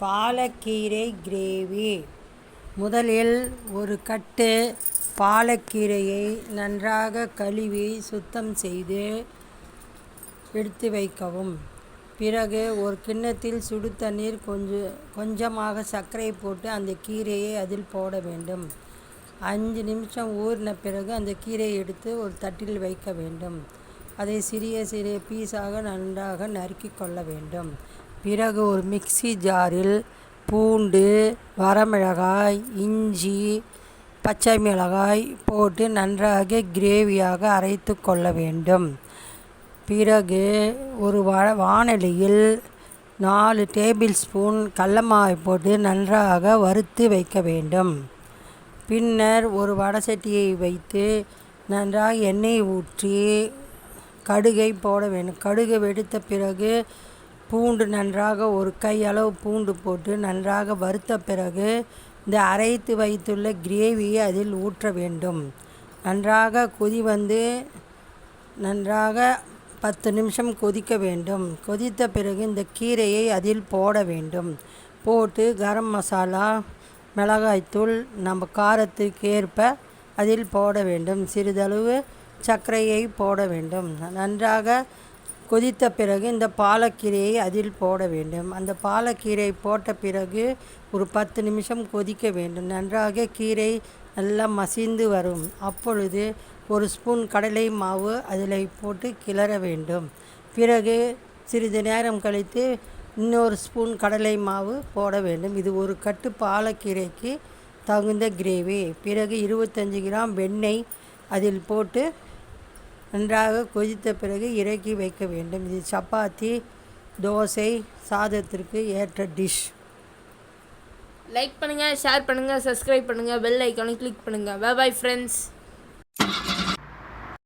பாலக்கீரை gravy. முதலில் ஒரு கட்டு பாலக்கீரையை நன்றாக கழுவி சுத்தம் செய்து எடுத்து வைக்கவும். பிறகு ஒரு கிண்ணத்தில் சுடு தண்ணீர் கொஞ்சமாக சர்க்கரை போட்டு அந்த கீரையை அதில் போட வேண்டும். 5 நிமிஷம் ஊறின பிறகு அந்த கீரையை எடுத்து ஒரு தட்டில் வைக்க வேண்டும். அதை சிறிய சிறிய பீஸாக நன்றாக நறுக்கி கொள்ள வேண்டும். பிறகு ஒரு மிக்ஸி ஜாரில் பூண்டு, வரமிளகாய், இஞ்சி, பச்சை மிளகாய் போட்டு நன்றாக கிரேவியாக அரைத்து கொள்ள வேண்டும். பிறகு ஒரு வாணலியில் 4 டேபிள் ஸ்பூன் கடலை மாவை போட்டு நன்றாக வறுத்து வைக்க வேண்டும். பின்னர் ஒரு வடைசட்டியை வைத்து நன்றாக எண்ணெய் ஊற்றி கடுகை போட வேண்டும். கடுகு வெடித்த பிறகு பூண்டு நன்றாக ஒரு கை அளவு பூண்டு போட்டு நன்றாக வறுத்த பிறகு இந்த அரைத்து வைத்துள்ள கிரேவியை அதில் ஊற்ற வேண்டும். நன்றாக கொதி வந்து நன்றாக 10 நிமிஷம் கொதிக்க வேண்டும். கொதித்த பிறகு இந்த கீரையை அதில் போட வேண்டும். போட்டு கரம் மசாலா, மிளகாய்த்தூள் நம்ம காரத்துக்கு ஏற்ப அதில் போட வேண்டும். சிறிதளவு சர்க்கரையை போட வேண்டும். நன்றாக கொதித்த பிறகு இந்த பாலக்கீரையை அதில் போட வேண்டும். அந்த பாலக்கீரை போட்ட பிறகு ஒரு 10 நிமிஷம் கொதிக்க வேண்டும். நன்றாக கீரை நல்லா மசிந்து வரும். அப்பொழுது ஒரு ஸ்பூன் கடலை மாவு அதில் போட்டு கிளற வேண்டும். பிறகு சிறிது நேரம் கழித்து இன்னொரு ஸ்பூன் கடலை மாவு போட வேண்டும். இது ஒரு கட்டு பாலக்கீரைக்கு தகுந்த கிரேவி. பிறகு 25 கிராம் வெண்ணெய் அதில் போட்டு நன்றாக கொதித்த பிறகு இறக்கி வைக்க வேண்டும். இது சப்பாத்தி, தோசை, சாதத்திற்கு ஏற்ற டிஷ். லைக் பண்ணுங்கள், ஷேர் பண்ணுங்கள், சப்ஸ்கிரைப் பண்ணுங்கள், பெல் ஐக்கானை கிளிக் பண்ணுங்கள். Bye bye friends.